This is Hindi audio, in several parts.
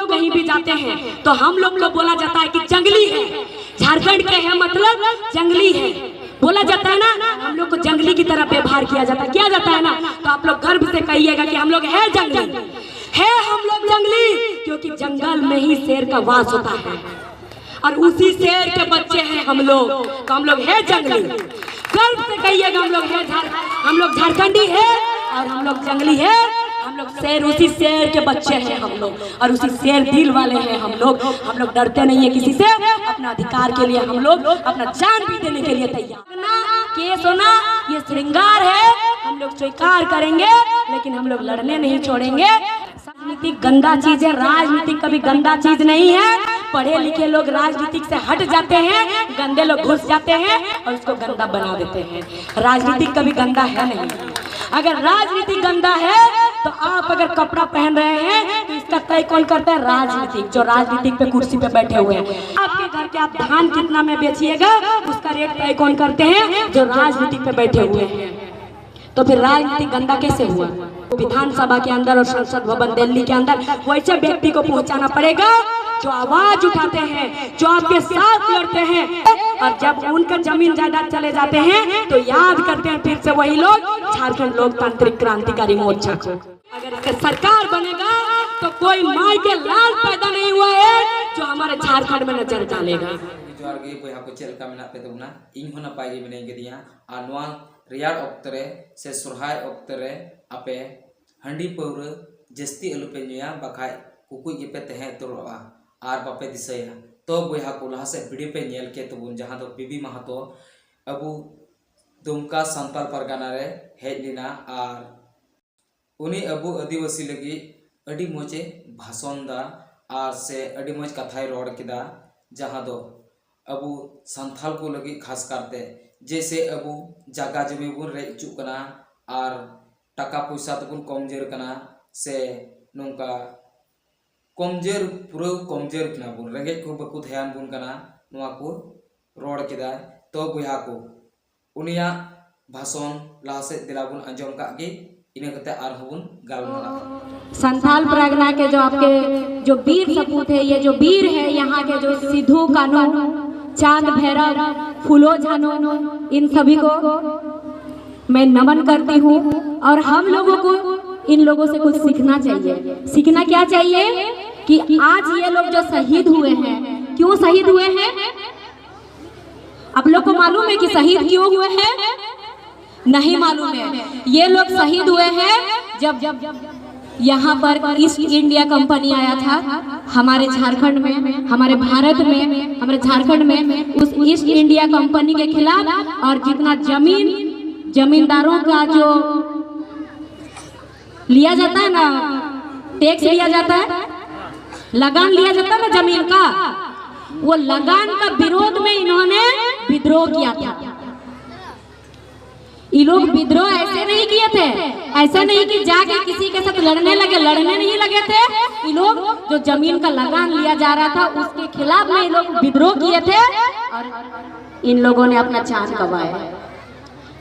लोग कहीं भी जाते हैं तो हम लोग को बोला जाता है कि जंगली है, झारखंड के है मतलब जंगली है, बोला जाता है ना। हम लोग को जंगली की तरह व्यवहार किया जाता है ना। तो आप लोग गर्व से कहिएगा कि हम लोग है जंगली, है हम लोग जंगली, क्योंकि जंगल में ही शेर का वास होता है और उसी शेर के बच्चे हैं हम लोग, तो हम लोग है जंगली। गर्व से कहिएगा हम लोग झारखंडी है और हम लोग जंगली है, हम लोग शेर, उसी शेर के बच्चे हैं हम लोग और उसी शेर दिल वाले हैं हम लोग डरते नहीं है किसी से। अपना अधिकार के लिए हम लोग अपना जान भी देने के लिए तैयार। केस होना ये श्रृंगार है, हम लोग स्वीकार करेंगे, लेकिन हम लोग लड़ने नहीं छोड़ेंगे। राजनीति गंदा चीज है, राजनीति कभी गंदा चीज नहीं है। पढ़े लिखे लोग राजनीति से हट जाते हैं, गंदे लोग घुस जाते हैं और उसको गंदा बना देते हैं। राजनीति कभी गंदा है नहीं। अगर राजनीति गंदा है तो आप अगर कपड़ा पहन रहे हैं तो इसका तय कौन करता है? राजनीतिक, जो राजनीतिक पे कुर्सी पे बैठे हुए हैं। आपके घर के आप धान कितना में बेचिएगा उसका रेट तय कौन करते हैं? जो राजनीतिक पे बैठे हुए हैं। तो फिर राजनीति गंदा कैसे हुआ? विधानसभा के अंदर और संसद भवन दिल्ली के अंदर वैसे व्यक्ति को पहुंचाना पड़ेगा जो आवाज उठाते हैं, जो आपके साथ लड़ते हैं, और जब उनका जमीन जायदाद चले जाते हैं तो याद करते हैं फिर से वही लोग झारखंड लोकतांत्रिक क्रांतिकारी मोर्चा को। अगर इसका सरकार बनेगा तो कोई माई के लाल पैदा नहीं हुआ है जो हमारे झारखंड में नजर डालेगा। रियार ऑक्तरे से सुरहाय ऑक्तरे आपे हंडी पौर जस्ती अलुपे नुया बखाय कुकुई गेपे तहे तुरवा आर बापे दिसया तो बया को लहा से वीडियो पे नेल के तबुन जहां दो बीबी महतो अबु दुमका संताल परगना रे हेजलिना आर उनी अबु आदिवासी लगी अडी मोचे भाषण दा आर से अडी मोच कथाय रोड किदा जहां दो अबु संथाल को लगी खास करते जैसे अबु जागा जमी बुन रेचु कना और टाका पैसा तबुन कमजोर कना से नोंका कमजोर पूरा कमजोर कना बुन रेगे को बकु ध्यान बुन कना नोआ को रोड किदा तो बुया को उनिया भाषण लासे दिलाबुन अंजम कागे इने कते आर हुन गालमारा। संथाल परगना के जो आपके जो वीर सपूत है, ये जो वीर है यहाँ के, जो सिद्धू कानू, चांद भैरव, फूलो झानो, इन सभी को मैं नमन करती हूँ। और हम लोगों को इन लोगों से कुछ सीखना चाहिए। सीखना क्या चाहिए कि आज ये लोग जो शहीद हुए हैं, क्यों शहीद हुए हैं? आप लोग को मालूम है कि शहीद क्यों हुए हैं? नहीं मालूम है। ये लोग शहीद हुए हैं जब यहाँ पर ईस्ट इंडिया कंपनी आया था हमारे झारखंड में, हमारे भारत में, हमारे झारखंड में, उस ईस्ट इंडिया कंपनी के खिलाफ। और जितना जमींदारों का जो लिया जाता है ना, टैक्स लिया जाता है, लगान लिया जाता है ना जमीन का, वो लगान का विरोध में इन्होंने विद्रोह किया था। ये लोग विद्रोह ऐसे नहीं किए थे, ऐसा नहीं कि जाके किसी के साथ लड़ने नहीं लगे थे। ये लोग जो जमीन का लगान लिया जा रहा था उसके खिलाफ में ये लोग विद्रोह किए थे और इन लोगों ने अपना जान गंवाया।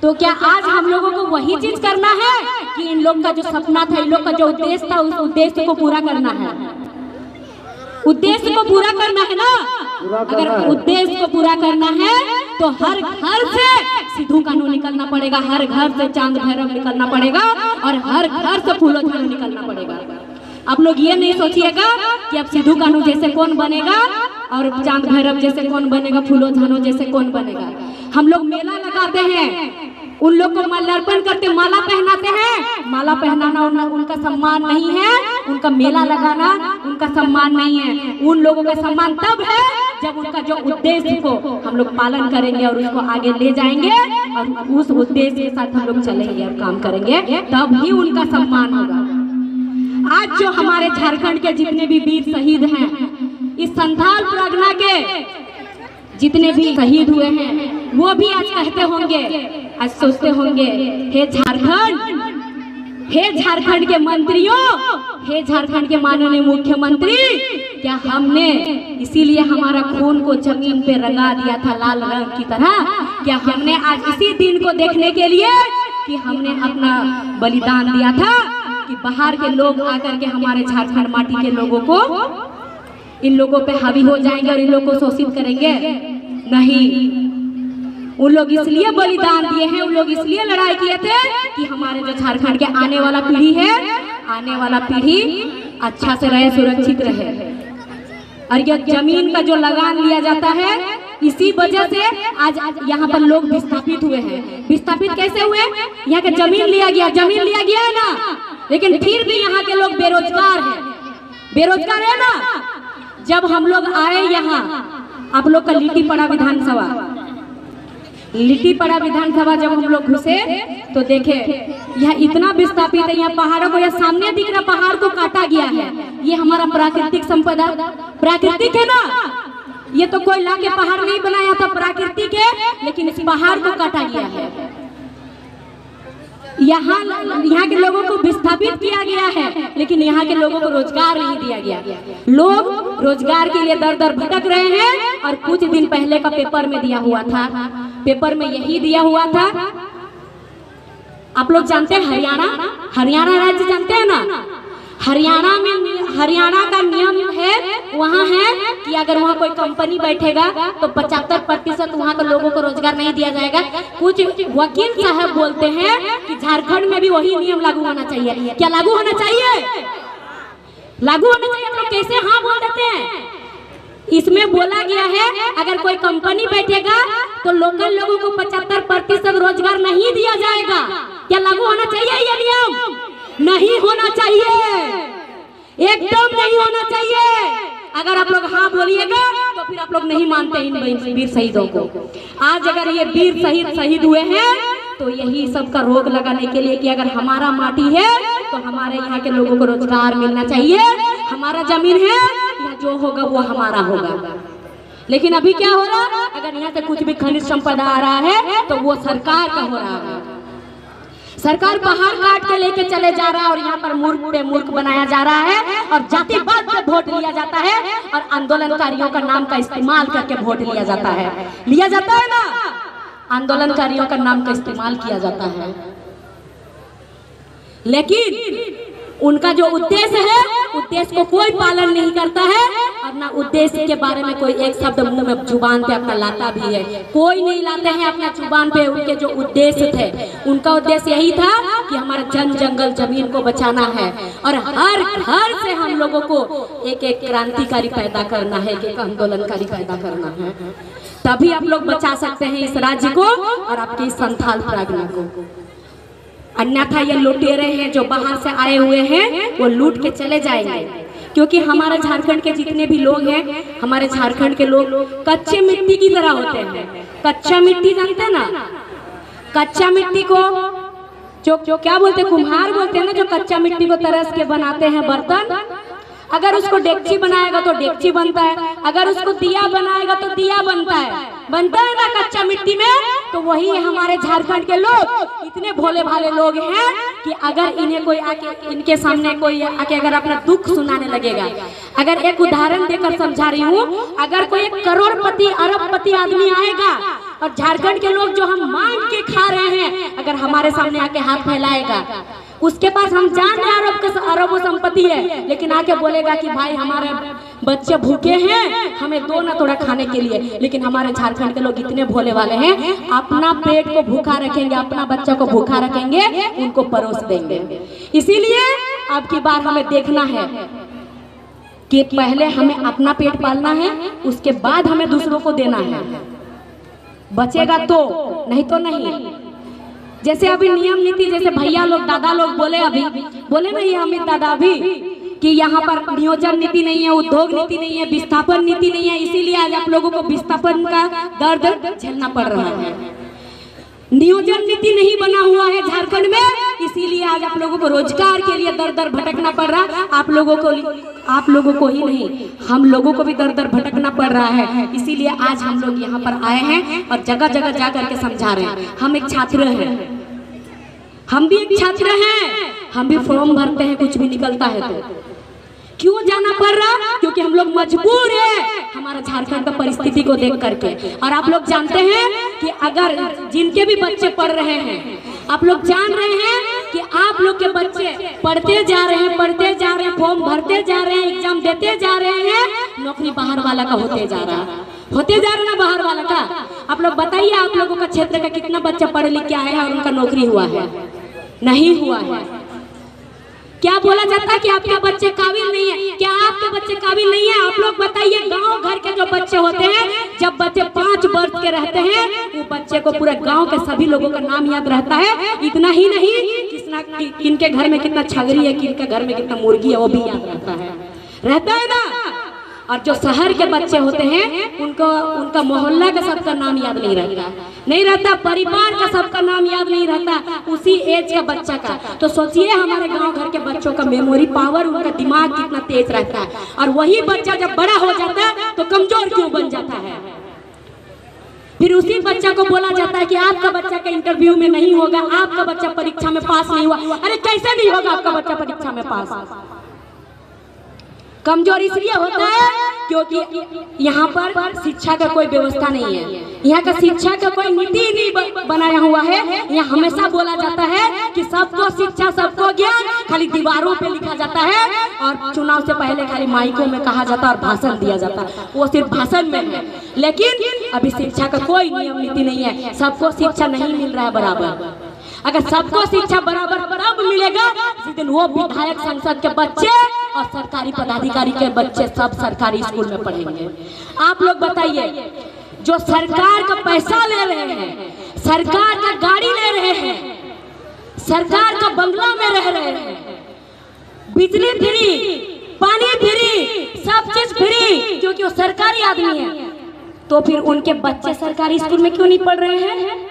तो क्या आज हम लोगों को वही चीज करना है कि इन लोग का जो सपना था, इन लोग का जो उद्देश्य था, उस उद्देश्य को पूरा करना है? उद्देश्य को पूरा करना है ना। अगर उद्देश्य को पूरा करना है तो हर घर से सिद्धू कानू निकलना पड़ेगा, हर घर से चांद भैरव निकलना पड़ेगा और हर घर से फूलो झानो निकलना पड़ेगा। आप लोग ये नहीं सोचिएगा कि अब सिद्धू कानू जैसे कौन बनेगा और चांद भैरव जैसे कौन बनेगा, फूलो झानो जैसे कौन बनेगा। हम लोग मेला लगाते हैं, उन लोग को माल्यार्पण करते, माला पहनाते हैं। माला पहनाना उनका सम्मान नहीं है, उनका मेला लगाना उनका सम्मान नहीं है। उन लोगों का सम्मान तब है जब उनका जो उद्देश्य को हम लोग पालन करेंगे और उसको आगे ले जाएंगे और उस उद्देश्य के साथ हम लोग चलेंगे और काम करेंगे, तब ही उनका सम्मान होगा। आज जो हमारे झारखंड के जितने भी वीर शहीद हैं, इस संथाल परगना के जितने भी शहीद हुए हैं, वो भी आज कहते होंगे, आज सोचते होंगे, हे झारखंड, हे झारखंड के मंत्रियों, हे झारखंड के माननीय मुख्यमंत्री, क्या हमने इसीलिए हमारा खून को जमीन पे रंगा दिया था लाल रंग की तरह? क्या हमने आज इसी दिन को देखने के लिए कि हमने अपना बलिदान दिया था कि बाहर के लोग आकर के हमारे झारखंड माटी के लोगों को इन लोगों पे हावी हो जाएंगे और इन लोगों को शोषित करेंगे? नहीं, उन लोग इसलिए बलिदान दिए हैं, उन लोग इसलिए लड़ाई किए थे कि हमारे जो झारखंड के आने वाला पीढ़ी है, आने वाला पीढ़ी अच्छा से रहे, सुरक्षित रहे। और यह जमीन का जो लगान लिया जाता है, इसी वजह से आज यहाँ पर लोग विस्थापित हुए हैं। विस्थापित कैसे हुए? यहाँ का जमीन लिया गया, जमीन लिया गया है ना, लेकिन फिर भी यहाँ के लोग बेरोजगार हैं, बेरोजगार है ना। जब हम लोग आए यहाँ, आप लोग का लिट्टीपड़ा विधानसभा, लिट्टीपड़ा विधानसभा जब हम लोग घुसे तो देखे यह इतना विस्थापित है, यहाँ पहाड़ों को, यह सामने दिख रहा पहाड़ को काटा गया है। ये हमारा प्राकृतिक संपदा, प्राकृतिक है ना, ये तो कोई लाके पहाड़ नहीं बनाया था, प्राकृतिक है, लेकिन इस पहाड़ को काटा गया है। यहाँ के लोगों को विस्थापित किया गया है, लेकिन यहाँ के लोगों को रोजगार नहीं दिया गया। लोग रोजगार के लिए दर दर भटक रहे हैं। और कुछ दिन पहले का पेपर में दिया हुआ था, पेपर में यही दिया हुआ था, आप लोग जानते हैं हरियाणा, हरियाणा राज्य जानते हैं ना, हरियाणा में, हरियाणा का नियम है, वहाँ है कि अगर वहाँ कोई कंपनी बैठेगा तो 75% वहाँ के लोगों को रोजगार नहीं दिया जाएगा। कुछ वकील साहब बोलते हैं कि झारखंड में भी वही नियम लागू होना चाहिए। क्या लागू होना चाहिए? लागू होना चाहिए। आप लोग कैसे हाँ बोल देते हैं? इसमें बोला गया है अगर कोई कंपनी बैठेगा तो लोकल लोगों को 75% रोजगार नहीं दिया जाएगा। क्या लागू होना चाहिए ये नियम? नहीं होना चाहिए, एकदम नहीं होना चाहिए। अगर आप लोग हाँ बोलिएगा तो फिर आप लोग नहीं मानते इन वीर शहीदों को। आज अगर ये वीर शहीद हुए हैं तो यही सबका रोग लगाने के लिए कि अगर हमारा माटी है तो हमारे यहाँ के लोगों को रोजगार मिलना चाहिए, हमारा जमीन है, यहाँ जो होगा वो हमारा होगा। लेकिन अभी क्या हो रहा है? अगर यहाँ से कुछ भी खनिज संपदा आ रहा है तो वो सरकार का हो रहा है। सरकार पहाड़ काट के लेके चले जा रहा है और यहाँ पर मूर्ख पे मूर्ख बनाया जा रहा है और जातिवाद पे वोट लिया जाता है और आंदोलनकारियों का नाम का इस्तेमाल करके वोट लिया जाता है। लिया जाता है ना, आंदोलनकारियों का नाम का इस्तेमाल किया जाता है। लेकिन उनका जो उद्देश्य है, उद्देश्य को कोई पालन नहीं करता है और ना उद्देश्य के बारे में कोई एक शब्द मुंह में जुबान पे अपना लाता भी है। कोई नहीं लाते हैं अपना जुबान पे उनके जो उद्देश्य थे। उनका उद्देश्य यही था कि हमारा जन जंगल जमीन को बचाना है और हर घर से हम लोगों को एक एक क्रांतिकारी पैदा करना है, एक आंदोलनकारी पैदा करना है। तभी आप लोग बचा सकते हैं इस राज्य को और आपके इस संथाल प्रांगण को। अन्यथा ये लुटेरे हैं जो बाहर से आए हुए हैं, वो लूट के चले जाएंगे। क्योंकि हमारे झारखंड के जितने भी लोग हैं, हमारे झारखंड के लोग कच्चे मिट्टी की तरह होते हैं। कच्चा मिट्टी जानते हैं ना, कच्चा मिट्टी को जो क्या बोलते हैं, कुम्हार बोलते हैं ना, जो कच्चा मिट्टी को तरस के बनाते हैं बर्तन। अगर उसको डेगची बनाएगा तो डेगची बनता है, अगर उसको दिया बनाएगा तो दिया बनता है ना कच्चा मिट्टी में। तो वही हमारे झारखंड के लोग इतने भोले भाले लोग हैं कि अगर इन्हें कोई आके, इनके सामने कोई आके अगर अपना दुख सुनाने लगेगा, अगर एक उदाहरण देकर समझा रही हूँ, अगर कोई एक करोड़पति अरबपति आदमी आएगा और झारखंड के लोग जो हम मांग के खा रहे हैं, अगर हमारे सामने आके हाथ फैलाएगा, उसके पास हम जान रहे अरबों संपत्ति है, लेकिन आके बोलेगा कि भाई हमारे बच्चे भूखे हैं, हमें दो ना थोड़ा खाने के लिए। लेकिन हमारे झारखंड के लोग इतने भोले वाले हैं, अपना पेट को भूखा रखेंगे, अपना बच्चा को भूखा रखेंगे, उनको परोस देंगे। इसीलिए अब की बार हमें देखना है कि पहले हमें अपना पेट पालना है, उसके बाद हमें दूसरों को देना है। बचेगा तो, नहीं तो नहीं। जैसे अभी नियम नीति, जैसे भैया लोग दादा लोग बोले, अभी बोले ना ये अमित दादा अभी कि यहाँ पर नियोजन नीति नहीं है, उद्योग नीति नहीं है, विस्थापन नीति नहीं है, इसीलिए आज आप लोगों को विस्थापन का दर्द झेलना पड़ रहा है। नियोजन नीति नहीं बना हुआ है झारखंड में, इसीलिए आज आप लोगों को रोजगार के लिए दर दर भटकना पड़ रहा। आप लोगों को ही नहीं, हम लोगों को भी दर दर भटकना पड़ रहा है। इसीलिए आज हम लोग यहाँ पर आए हैं और जगह जगह जा करके समझा रहे हैं। हम एक छात्र हैं, हम भी एक छात्र हैं, हम भी फॉर्म भरते हैं, कुछ भी निकलता है तो क्यों जाना पड़ रहा? क्योंकि हम लोग मजबूर हैं हमारा झारखंड का परिस्थिति को देख करके। और आप लोग जानते हैं कि अगर जिनके भी बच्चे पढ़ रहे हैं, आप लोग जान रहे हैं कि आप लोग के बच्चे पढ़ते जा रहे हैं, फॉर्म भरते जा रहे हैं, एग्जाम देते जा रहे हैं, नौकरी बाहर वाला का होते जा रहा ना बाहर वाला का। आप लोग बताइए, आप लोगों का क्षेत्र का कितना बच्चा पढ़े लिख के आया और उनका नौकरी हुआ है? नहीं हुआ है। क्या बोला जाता है कि आपके बच्चे काबिल नहीं है? क्या आपके बच्चे काबिल नहीं है? आप लोग बताइए। गांव घर के जो बच्चे होते हैं, जब बच्चे 5 वर्ष के रहते हैं, वो बच्चे को पूरे गांव के सभी लोगों का नाम याद रहता है। इतना ही नहीं, किनके घर में कितना छगरी है, किनके घर में कितना मुर्गी है, वो भी याद रहता है ना। और जो शहर के बच्चे होते हैं, उनको उनका मोहल्ला का सबका नाम याद नहीं रहता, परिवार का सबका नाम याद नहीं रहता, उसी एज का बच्चा का। तो सोचिए हमारे गांव घर के बच्चों का मेमोरी पावर, उनका दिमाग कितना तेज रहता है। और वही बच्चा जब बड़ा हो जाता है तो कमजोर क्यों बन जाता है? फिर उसी बच्चा को बोला जाता है कि आपका बच्चा का इंटरव्यू में नहीं होगा, आपका बच्चा परीक्षा में पास नहीं हुआ। अरे कैसे नहीं होगा आपका बच्चा परीक्षा में पास? कमजोर इसलिए होता है क्योंकि यहाँ पर शिक्षा का कोई व्यवस्था नहीं है। यहाँ का शिक्षा का कोई नीति नहीं बनाया हुआ है। यहाँ हमेशा बोला जाता है कि सबको शिक्षा, सबको ज्ञान, खाली दीवारों पे लिखा जाता है और चुनाव से पहले खाली माइकों में कहा जाता है और भाषण दिया जाता है। वो सिर्फ भाषण में है, लेकिन अभी शिक्षा का कोई नियम नीति नहीं है। सबको शिक्षा नहीं मिल रहा है बराबर। अगर सबको शिक्षा बराबर तब मिलेगा जिस दिन वो विधायक, संसद के बच्चे और सरकारी पदाधिकारी के बच्चे सब सरकारी स्कूल में पढ़ेंगे। आप लोग बताइए, जो सरकार का पैसा ले रहे हैं, सरकार का गाड़ी ले रहे हैं, सरकार का बंगला में रह रहे हैं, बिजली फ्री, पानी फ्री, सब चीज फ्री, क्योंकि वो सरकारी आदमी है, तो फिर उनके बच्चे सरकारी स्कूल में क्यों नहीं पढ़ रहे हैं?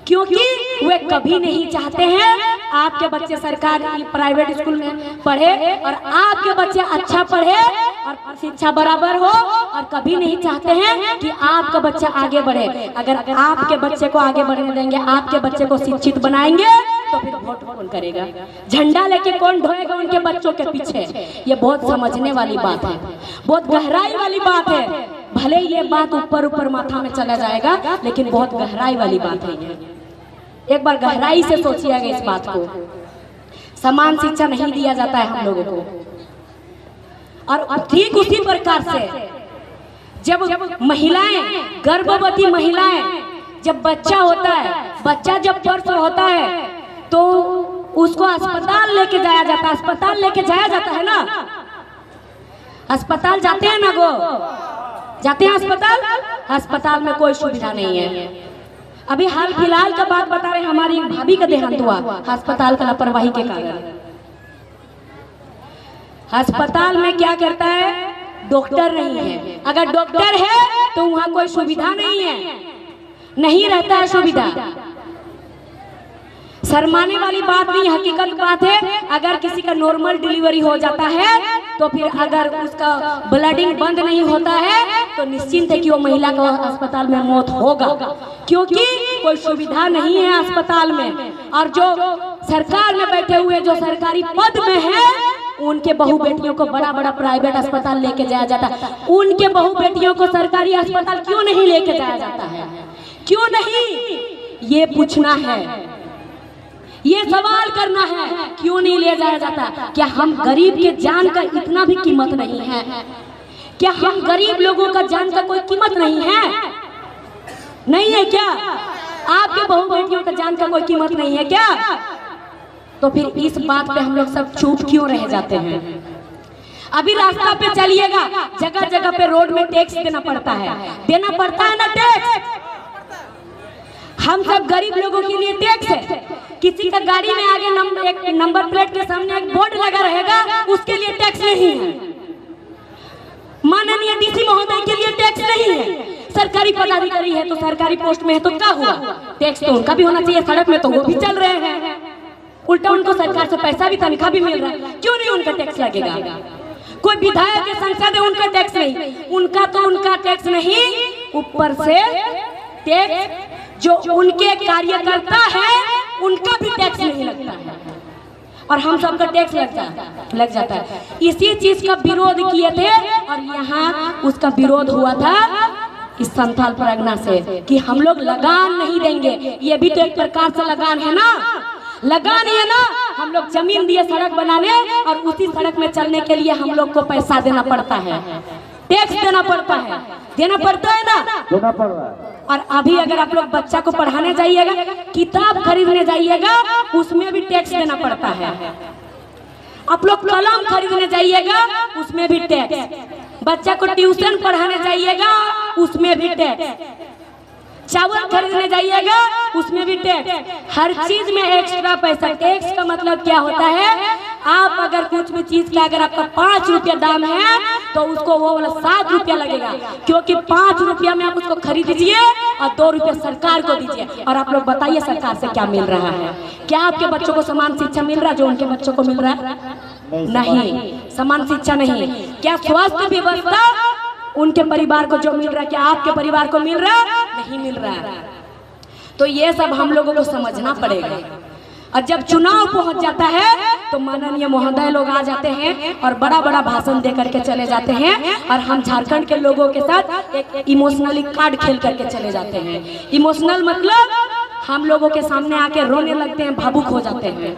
क्योंकि वे कभी नहीं चाहते हैं आपके बच्चे सरकारी प्राइवेट स्कूल में पढ़े और आपके बच्चे अच्छा पढ़े और शिक्षा बराबर हो, और कभी नहीं चाहते हैं कि आपका बच्चा आगे बढ़े। अगर आपके बच्चे को आगे बढ़ने देंगे, आपके बच्चे को शिक्षित बनाएंगे, तो फिर वोट कौन करेगा? झंडा लेके कौन ढोएगा उनके बच्चों के पीछे? ये बहुत समझने वाली बात है, बहुत गहराई वाली बात है। भले ये बात ऊपर ऊपर माथा में चला जाएगा, लेकिन बहुत गहराई वाली बात है ये। एक बार गहराई से सोचिएगा इस बात को। समान शिक्षा नहीं दिया जाता है हम लोगों को। और ठीक उसी प्रकार से जब महिलाएं, गर्भवती महिलाएं, जब बच्चा होता है, बच्चा जब प्रसव होता है, तो उसको अस्पताल लेके जाया जाता है। अस्पताल लेके जाया जाता है ना, अस्पताल जाते हैं ना, जाते हैं अस्पताल। अस्पताल में कोई सुविधा नहीं है। अभी हाल फिलहाल का बात बता रहे, हमारी भाभी का देहांत हुआ अस्पताल का लापरवाही के कारण। अस्पताल में क्या करता है? डॉक्टर नहीं है। अगर डॉक्टर है तो वहां कोई सुविधा नहीं है, नहीं रहता है सुविधा। शर्माने वाली बात नहीं, हकीकत बात है। अगर किसी का नॉर्मल डिलीवरी हो जाता है तो फिर अगर उसका ब्लडिंग बंद नहीं होता है तो निश्चिंत है कि वो महिला को अस्पताल में मौत होगा, क्योंकि कोई सुविधा नहीं है अस्पताल में। और जो सरकार में बैठे हुए, जो सरकारी पद में है, उनके बहू बेटियों को बड़ा बड़ा प्राइवेट अस्पताल लेके जाया जाता है। उनके बहू बेटियों को सरकारी अस्पताल क्यों नहीं लेके जाया जाता है? क्यों नहीं? ये पूछना है, ये सवाल करना है, क्यों नहीं ले जाया जाता? क्या हम गरीब के जान का इतना भी कीमत नहीं है? क्या हम गरीब लोगों का जान का कोई कीमत नहीं है? नहीं है क्या? आपके बहू बेटियों का जान का कोई कीमत नहीं है क्या? तो फिर इस बात पे हम लोग सब चुप क्यों रह जाते हैं? अभी रास्ता पे चलिएगा, जगह जगह पे रोड में टैक्स देना पड़ता है ना टैक्स। हम सब गरीब लोगों के लिए टैक्स है। किसी का गाड़ी में आगे एक नंबर प्लेट के सामने एक बोर्ड लगा रहेगा, उसके लिए टैक्स नहीं है। माननीय डीसी महोदय के लिए टैक्स नहीं है। सरकारी पदाधिकारी है तो सरकारी पोस्ट में है तो क्या हुआ? टैक्स तो उनका भी होना चाहिए। सड़क में तो वो भी चल रहे हैं, उल्टा उनको सरकार से पैसा भी, तनख्वाह भी मिल रहा है, क्यों नहीं उनका टैक्स लगेगा? कोई विधायक है, सांसद है, उनका टैक्स नहीं। उनका टैक्स नहीं, ऊपर से टैक्स जो उनके कार्यकर्ता है उनका भी टैक्स नहीं लगता है, और हम सबका टैक्स लग जाता है। इसी चीज का विरोध किए थे, और यहाँ उसका विरोध हुआ था इस संथाल परगना से कि हम लोग लगान नहीं देंगे। ये भी तो एक प्रकार से लगान है ना, लगान है ना। हम लोग जमीन दिए सड़क बनाने, और उसी सड़क में चलने के लिए हम लोग को पैसा देना पड़ता है। टैक्स देना पड़ता है, देना पड़ता है ना, देना पड़ रहा है। और अभी अगर आप लोग बच्चा को पढ़ाने जाइएगा, किताब खरीदने जाइएगा, उसमें भी टैक्स देना पड़ता है। आप लोग कलम खरीदने जाइएगा, उसमें भी टैक्स। बच्चा को ट्यूशन पढ़ाने जाइएगा, उसमें भी टैक्स। चावल खरीदने जाइएगा, उसमें भी टैक्स। हर चीज में एक्स्ट्रा पैसा। टैक्स का मतलब क्या होता है? आप अगर कुछ भी चीज का अगर आपका 5 रुपया दाम है तो उसको वो वाला 7 रुपया लगेगा, क्योंकि 5 रुपया में आप उसको खरीद लीजिए और 2 रुपया सरकार को दीजिए। और आप लोग बताइए सरकार से क्या मिल रहा है? क्या आपके बच्चों को समान शिक्षा मिल रहा है जो उनके बच्चों को मिल रहा है? नहीं, समान शिक्षा नहीं। क्या स्वास्थ्य व्यवस्था उनके परिवार को जो मिल रहा है, क्या आपके परिवार को मिल रहा है? नहीं मिल रहा है। तो ये सब हम लोगों को समझना पड़ेगा। और जब चुनाव पहुंच जाता है तो माननीय महोदय लोग आ जाते हैं और बड़ा बड़ा भाषण दे करके चले जाते हैं, और हम झारखंड के लोगों के साथ एक इमोशनली कार्ड खेल करके चले जाते हैं। इमोशनल मतलब हम लोगों के सामने आके रोने लगते हैं, भावुक हो जाते हैं।